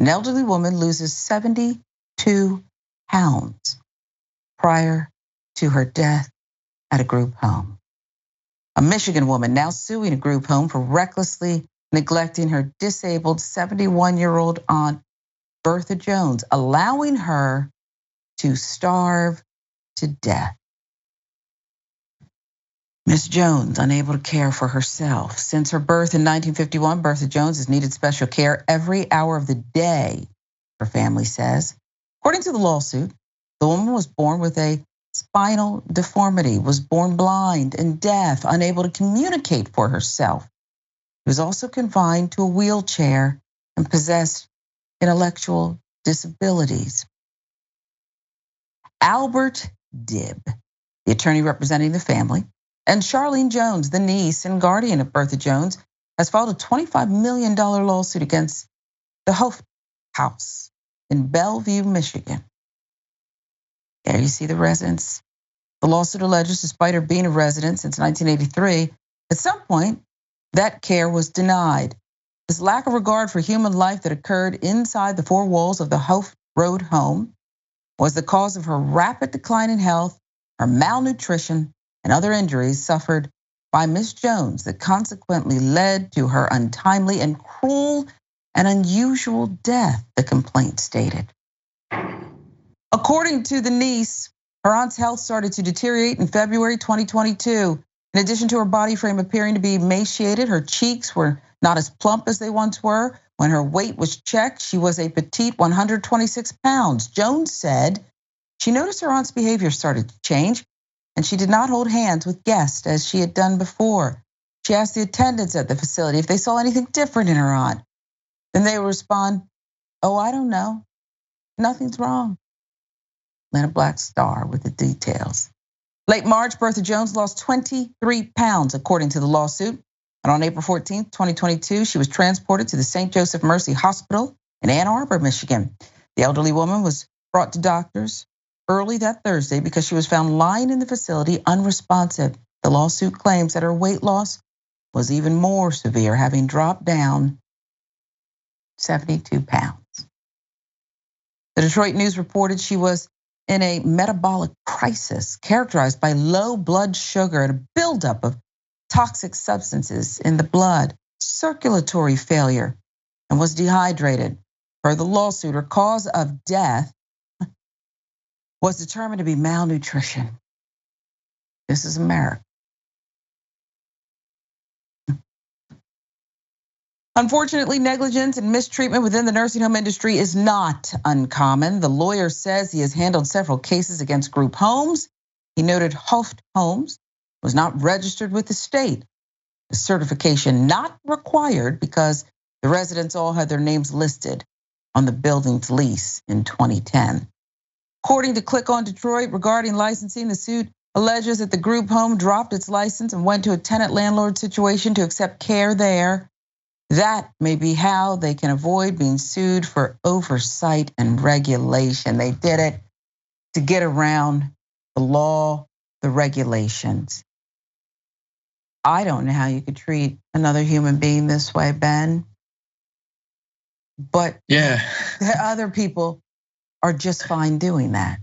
An elderly woman loses 72 pounds prior to her death at a group home. A Michigan woman now suing a group home for recklessly neglecting her disabled 71-year-old aunt, Bertha Jones, allowing her to starve to death. Miss Jones, unable to care for herself. Since her birth in 1951, Bertha Jones has needed special care every hour of the day, her family says. According to the lawsuit, the woman was born with a spinal deformity, was born blind and deaf, unable to communicate for herself. She was also confined to a wheelchair and possessed intellectual disabilities. Albert Dib, the attorney representing the family, and Charlene Jones, the niece and guardian of Bertha Jones, has filed a $25 million lawsuit against the Hoeft House in Belleville, Michigan. There you see the residence. The lawsuit alleges, despite her being a resident since 1983, at some point, that care was denied. This lack of regard for human life that occurred inside the four walls of the Hoeft Road home was the cause of her rapid decline in health, her malnutrition, and other injuries suffered by Miss Jones that consequently led to her untimely and cruel and unusual death, the complaint stated. According to the niece, her aunt's health started to deteriorate in February 2022. In addition to her body frame appearing to be emaciated, her cheeks were not as plump as they once were. When her weight was checked, she was a petite 126 pounds. Jones said she noticed her aunt's behavior started to change, and she did not hold hands with guests as she had done before. She asked the attendants at the facility if they saw anything different in her aunt. Then they would respond, "Oh, I don't know. Nothing's wrong." Then a black star with the details. Late March, Bertha Jones lost 23 pounds, according to the lawsuit. And on April 14th, 2022, she was transported to the St. Joseph Mercy Hospital in Ann Arbor, Michigan. The elderly woman was brought to doctors early that Thursday because she was found lying in the facility unresponsive. The lawsuit claims that her weight loss was even more severe, having dropped down 72 pounds. The Detroit News reported she was in a metabolic crisis characterized by low blood sugar and a buildup of toxic substances in the blood, circulatory failure, and was dehydrated. Per the lawsuit, her cause of death was determined to be malnutrition. This is America. Unfortunately, negligence and mistreatment within the nursing home industry is not uncommon. The lawyer says he has handled several cases against group homes. He noted Hoeft Homes was not registered with the state. A certification not required because the residents all had their names listed on the building's lease in 2010. According to Click on Detroit, regarding licensing, the suit alleges that the group home dropped its license and went to a tenant-landlord situation to accept care there. That may be how they can avoid being sued for oversight and regulation. They did it to get around the law, the regulations. I don't know how you could treat another human being this way, Ben. But yeah, other people are just fine doing that.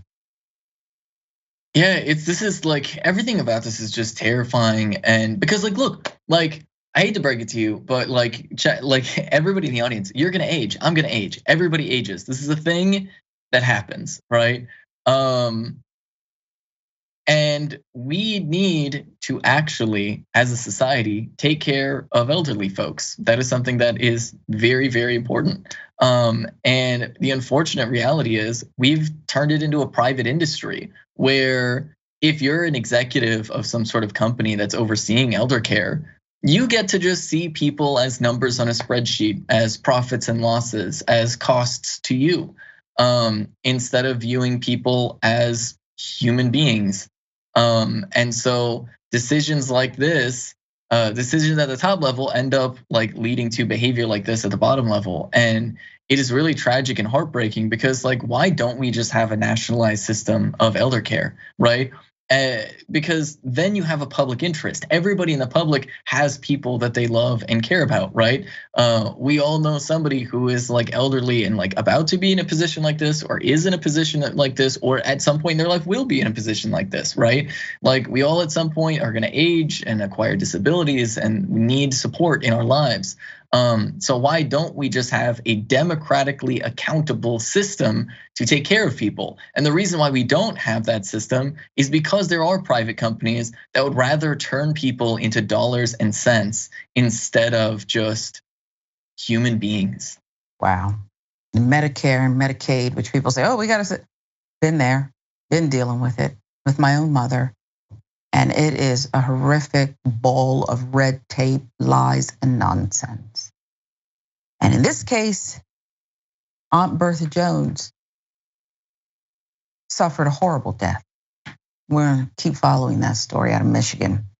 Yeah, this is like everything about this is just terrifying, and because look, I hate to break it to you, but everybody in the audience, you're gonna age. I'm gonna age. Everybody ages. This is a thing that happens, right? And we need to actually, as a society, take care of elderly folks. That is something that is very, very important. And the unfortunate reality is we've turned it into a private industry where if you're an executive of some sort of company that's overseeing elder care, you get to just see people as numbers on a spreadsheet, as profits and losses, as costs to you, instead of viewing people as human beings. And so decisions like this, decisions at the top level end up leading to behavior like this at the bottom level. And it is really tragic and heartbreaking because why don't we just have a nationalized system of elder care, right? because then you have a public interest. Everybody in the public has people that they love and care about, right? We all know somebody who is like elderly and like about to be in a position like this, or is in a position like this, or at some point in their life will be in a position like this, right? Like we all at some point are gonna age and acquire disabilities and need support in our lives. So why don't we just have a democratically accountable system to take care of people? And the reason why we don't have that system is because there are private companies that would rather turn people into dollars and cents instead of just human beings. Wow. Medicare and Medicaid, which people say, oh, we got to, been there, been dealing with it with my own mother. And it is a horrific bowl of red tape, lies, and nonsense. And in this case, Aunt Bertha Jones suffered a horrible death. We're gonna keep following that story out of Michigan.